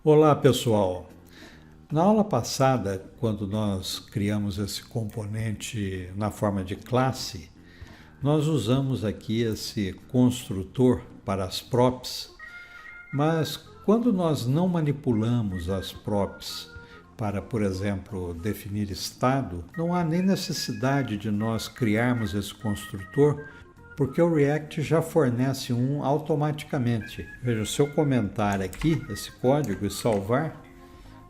Olá, pessoal! Na aula passada, quando nós criamos esse componente na forma de classe, nós usamos aqui esse construtor para as props, mas quando nós não manipulamos as props para, por exemplo, definir estado, não há nem necessidade de nós criarmos esse construtor, porque o React já fornece um automaticamente. Veja, se eu comentar aqui esse código e salvar,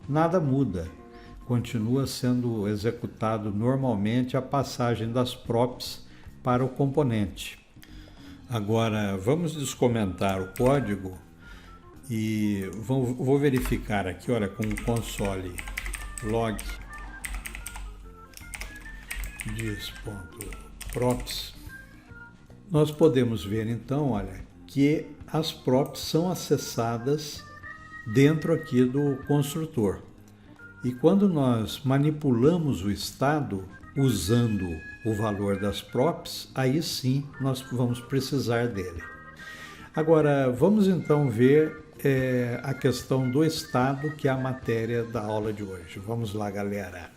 nada muda. Continua sendo executado normalmente a passagem das props para o componente. Agora, vamos descomentar o código e vou verificar aqui, olha, com o console log dis.props. Nós podemos ver então, olha, que as props são acessadas dentro aqui do construtor. E quando nós manipulamos o estado usando o valor das props, aí sim nós vamos precisar dele. Agora, vamos então ver a questão do estado, que é a matéria da aula de hoje. Vamos lá, galera!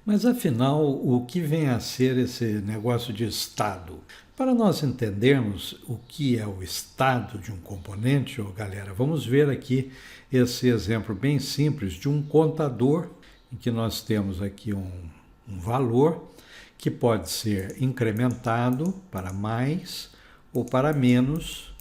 Mas afinal, o que vem a ser esse negócio de estado? Para nós entendermos o que é o estado de um componente, galera, vamos ver aqui esse exemplo bem simples de um contador, em que nós temos aqui um valor que pode ser incrementado para mais ou para menos,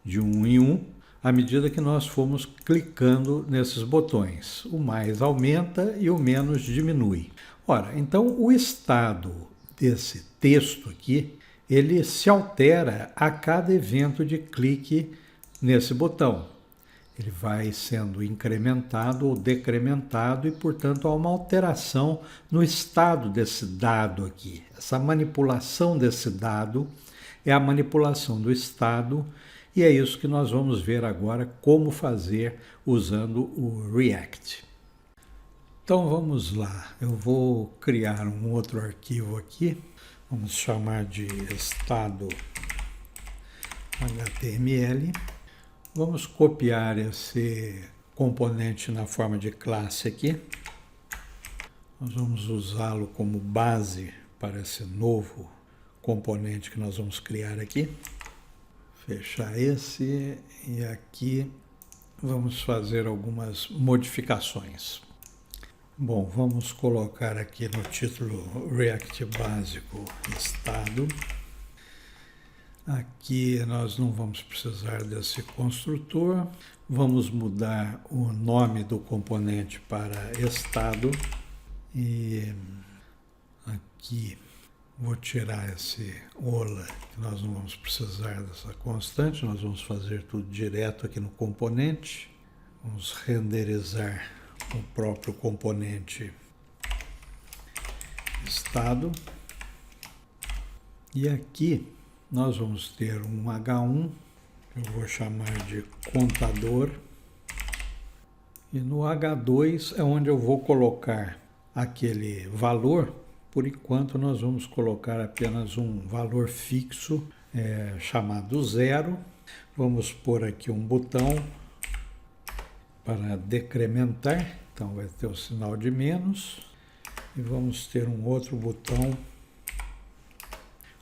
de 1 em 1, à medida que nós formos clicando nesses botões. O mais aumenta e o menos diminui. Ora, então o estado desse texto aqui, ele se altera a cada evento de clique nesse botão. Ele vai sendo incrementado ou decrementado e, portanto, há uma alteração no estado desse dado aqui. Essa manipulação desse dado é a manipulação do estado e é isso que nós vamos ver agora como fazer usando o React. Então vamos lá, eu vou criar um outro arquivo aqui, vamos chamar de estado HTML. Vamos copiar esse componente na forma de classe aqui. Nós vamos usá-lo como base para esse novo componente que nós vamos criar aqui. Fechar esse e aqui vamos fazer algumas modificações. Bom, vamos colocar aqui no título React Básico Estado. Aqui nós não vamos precisar desse construtor. Vamos mudar o nome do componente para estado. E aqui vou tirar esse ola, que nós não vamos precisar dessa constante. Nós vamos fazer tudo direto aqui no componente. Vamos renderizar o próprio componente estado. E aqui nós vamos ter um H1, que eu vou chamar de contador. E no H2 é onde eu vou colocar aquele valor. Por enquanto nós vamos colocar apenas um valor fixo chamado 0. Vamos pôr aqui um botão para decrementar, então vai ter o sinal de menos, e vamos ter um outro botão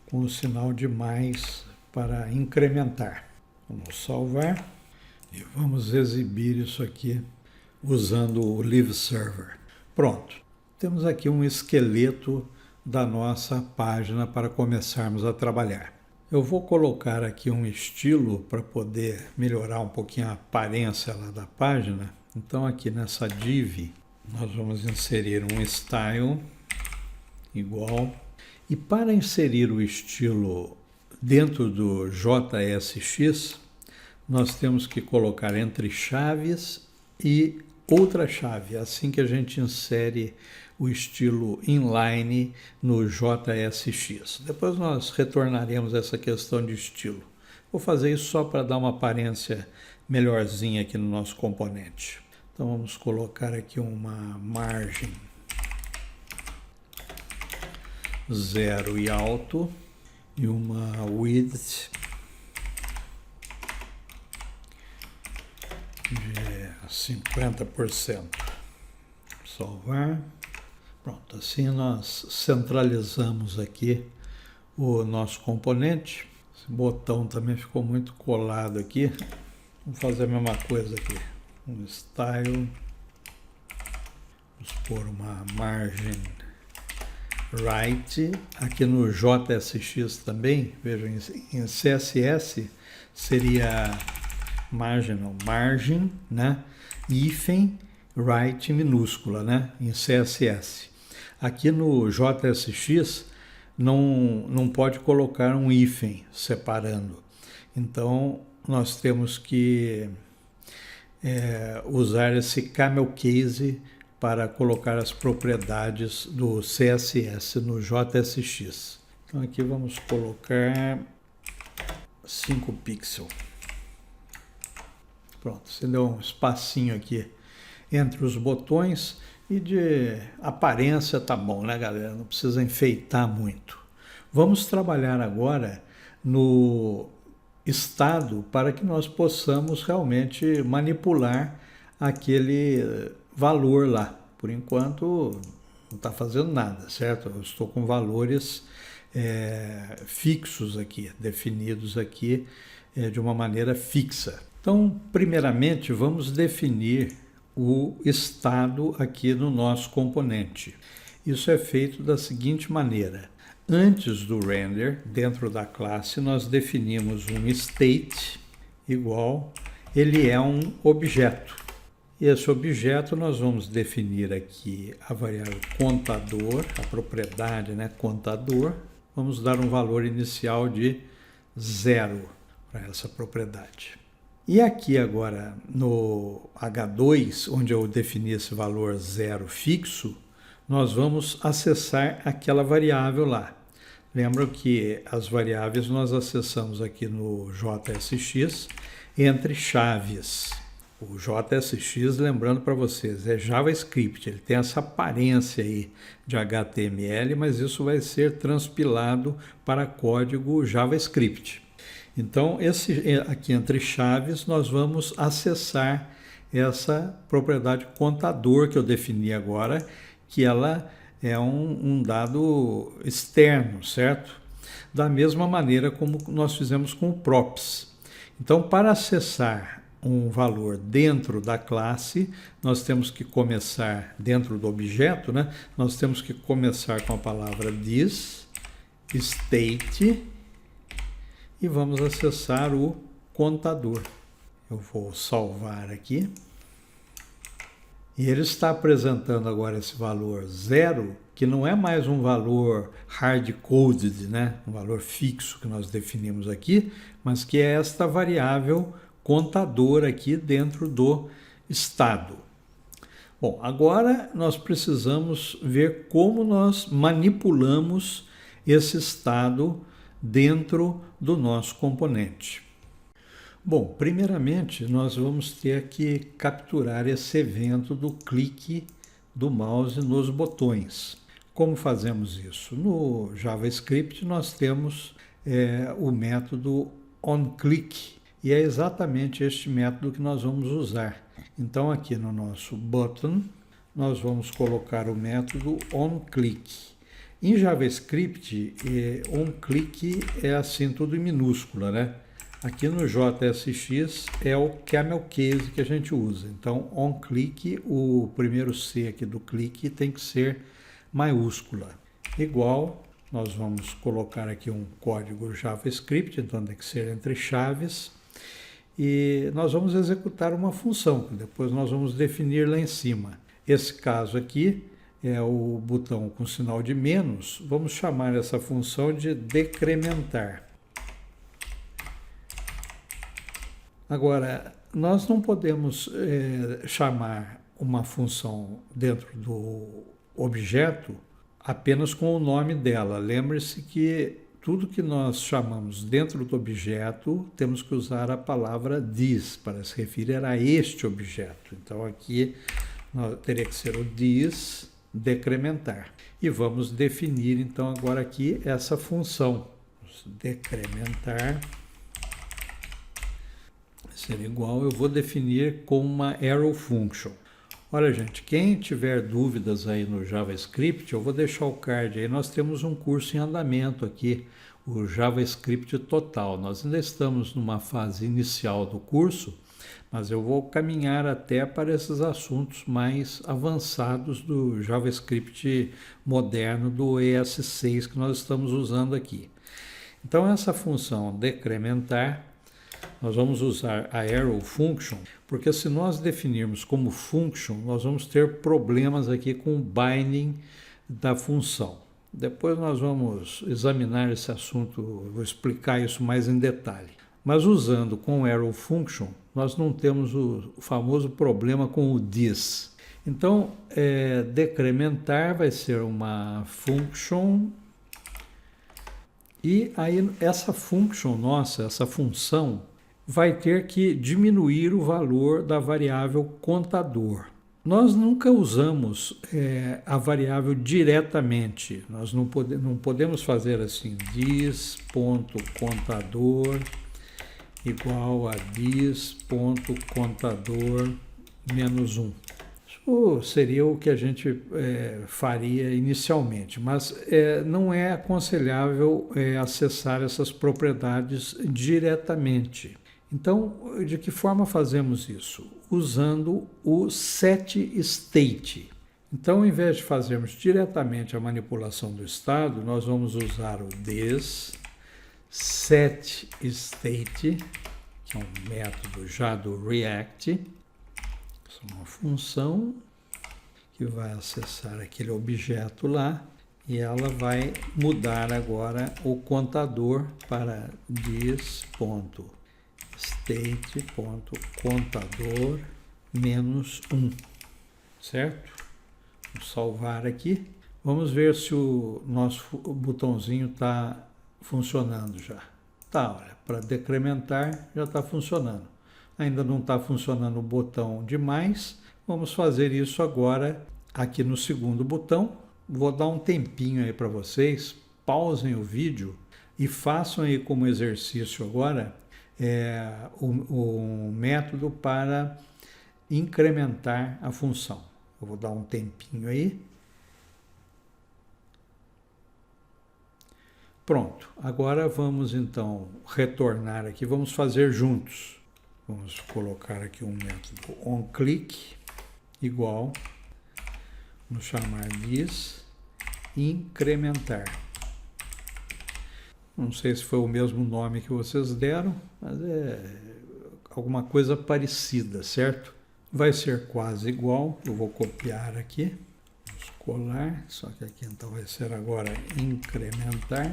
com o sinal de mais para incrementar. Vamos salvar e vamos exibir isso aqui usando o Live Server. Pronto, temos aqui um esqueleto da nossa página para começarmos a trabalhar. Eu vou colocar aqui um estilo para poder melhorar um pouquinho a aparência lá da página. Então aqui nessa div nós vamos inserir um style igual. E para inserir o estilo dentro do JSX, nós temos que colocar entre chaves e outra chave, assim que a gente insere o estilo inline no JSX. Depois nós retornaremos essa questão de estilo. Vou fazer isso só para dar uma aparência melhorzinha aqui no nosso componente. Então vamos colocar aqui uma margem 0 e alto e uma width de 50%. Salvar. Pronto, assim nós centralizamos aqui o nosso componente. Esse botão também ficou muito colado aqui. Vamos fazer a mesma coisa aqui. Um style. Vamos pôr uma margem right. Aqui no JSX também, vejam, em CSS seria margem, né? Hífen, right minúscula, né? Em CSS. Aqui no JSX não pode colocar um hífen separando. Então, nós temos que usar esse camel case para colocar as propriedades do CSS no JSX. Então, aqui vamos colocar 5 pixels. Pronto, você deu um espacinho aqui entre os botões e de aparência tá bom, né, galera? Não precisa enfeitar muito. Vamos trabalhar agora no estado para que nós possamos realmente manipular aquele valor lá. Por enquanto não está fazendo nada, certo? Eu estou com valores fixos aqui, definidos aqui de uma maneira fixa. Então, primeiramente, vamos definir o estado aqui no nosso componente. Isso é feito da seguinte maneira. Antes do render, dentro da classe, nós definimos um state igual, ele é um objeto. E esse objeto nós vamos definir aqui a variável contador, a propriedade, né, contador. Vamos dar um valor inicial de 0 para essa propriedade. E aqui agora no H2, onde eu defini esse valor 0 fixo, nós vamos acessar aquela variável lá. Lembram que as variáveis nós acessamos aqui no JSX entre chaves. O JSX, lembrando para vocês, é JavaScript, ele tem essa aparência aí de HTML, mas isso vai ser transpilado para código JavaScript. Então, aqui entre chaves, nós vamos acessar essa propriedade contador que eu defini agora, que ela é um dado externo, certo? Da mesma maneira como nós fizemos com o props. Então, para acessar um valor dentro da classe, nós temos que começar dentro do objeto, né? Nós temos que começar com a palavra this, state, e vamos acessar o contador. Eu vou salvar aqui. E ele está apresentando agora esse valor 0, que não é mais um valor hard-coded, né? Um valor fixo que nós definimos aqui, mas que é esta variável contador aqui dentro do estado. Bom, agora nós precisamos ver como nós manipulamos esse estado dentro do nosso componente. Bom, primeiramente nós vamos ter que capturar esse evento do clique do mouse nos botões. Como fazemos isso? No JavaScript nós temos o método onClick e é exatamente este método que nós vamos usar. Então aqui no nosso button nós vamos colocar o método onClick. Em JavaScript, onClick é assim tudo em minúscula, né? Aqui no JSX é o camel case que a gente usa. Então, onClick, o primeiro C aqui do clique tem que ser maiúscula. Igual, nós vamos colocar aqui um código JavaScript, então tem que ser entre chaves. E nós vamos executar uma função, que depois nós vamos definir lá em cima. Esse caso aqui é o botão com sinal de menos. Vamos chamar essa função de decrementar. Agora, nós não podemos chamar uma função dentro do objeto apenas com o nome dela. Lembre-se que tudo que nós chamamos dentro do objeto, temos que usar a palavra this para se referir a este objeto. Então aqui teria que ser o this decrementar. E vamos definir então agora aqui essa função. Decrementar ser igual, eu vou definir com uma arrow function. Olha, gente, quem tiver dúvidas aí no JavaScript, eu vou deixar o card aí. Nós temos um curso em andamento aqui, o JavaScript Total. Nós ainda estamos numa fase inicial do curso, mas eu vou caminhar até para esses assuntos mais avançados do JavaScript moderno, do ES6 que nós estamos usando aqui. Então, essa função decrementar, nós vamos usar a arrow function, porque se nós definirmos como function, nós vamos ter problemas aqui com o binding da função. Depois nós vamos examinar esse assunto, vou explicar isso mais em detalhe. Mas usando com arrow function, nós não temos o famoso problema com o this. Então, decrementar vai ser uma function. E aí essa function nossa, essa função, vai ter que diminuir o valor da variável contador. Nós nunca usamos a variável diretamente. Nós não podemos fazer assim, this.contador igual a this.contador menos 1. Isso seria o que a gente faria inicialmente, mas não é aconselhável acessar essas propriedades diretamente. Então, de que forma fazemos isso? Usando o setState. Então, ao invés de fazermos diretamente a manipulação do estado, nós vamos usar o this setState, que é um método já do React. É uma função que vai acessar aquele objeto lá e ela vai mudar agora o contador para this.state.contador menos 1, certo? Vamos salvar aqui. Vamos ver se o nosso botãozinho está funcionando já. Tá, olha, para decrementar já está funcionando. Ainda não está funcionando o botão de mais. Vamos fazer isso agora aqui no segundo botão. Vou dar um tempinho aí para vocês. Pausem o vídeo e façam aí como exercício agora o método para incrementar a função. Eu vou dar um tempinho aí. Pronto. Agora vamos então retornar aqui. Vamos fazer juntos. Vamos colocar aqui um método onClick igual, vamos chamar this incrementar. Não sei se foi o mesmo nome que vocês deram, mas é alguma coisa parecida, certo? Vai ser quase igual, eu vou copiar aqui, vamos colar, só que aqui então vai ser agora incrementar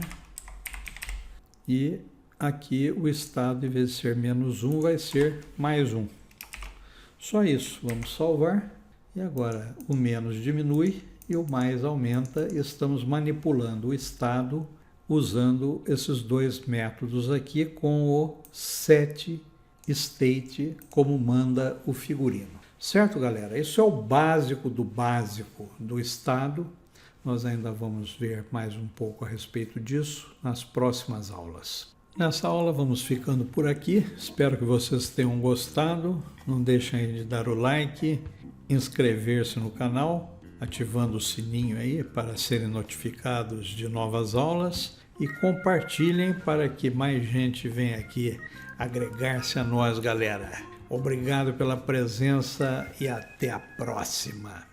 e aqui o estado, em vez de ser menos 1, vai ser mais 1. Só isso. Vamos salvar. E agora o menos diminui e o mais aumenta. Estamos manipulando o estado usando esses dois métodos aqui com o setState como manda o figurino. Certo, galera? Isso é o básico do estado. Nós ainda vamos ver mais um pouco a respeito disso nas próximas aulas. Nessa aula vamos ficando por aqui, espero que vocês tenham gostado, não deixem aí de dar o like, inscrever-se no canal, ativando o sininho aí para serem notificados de novas aulas e compartilhem para que mais gente venha aqui agregar-se a nós, galera. Obrigado pela presença e até a próxima!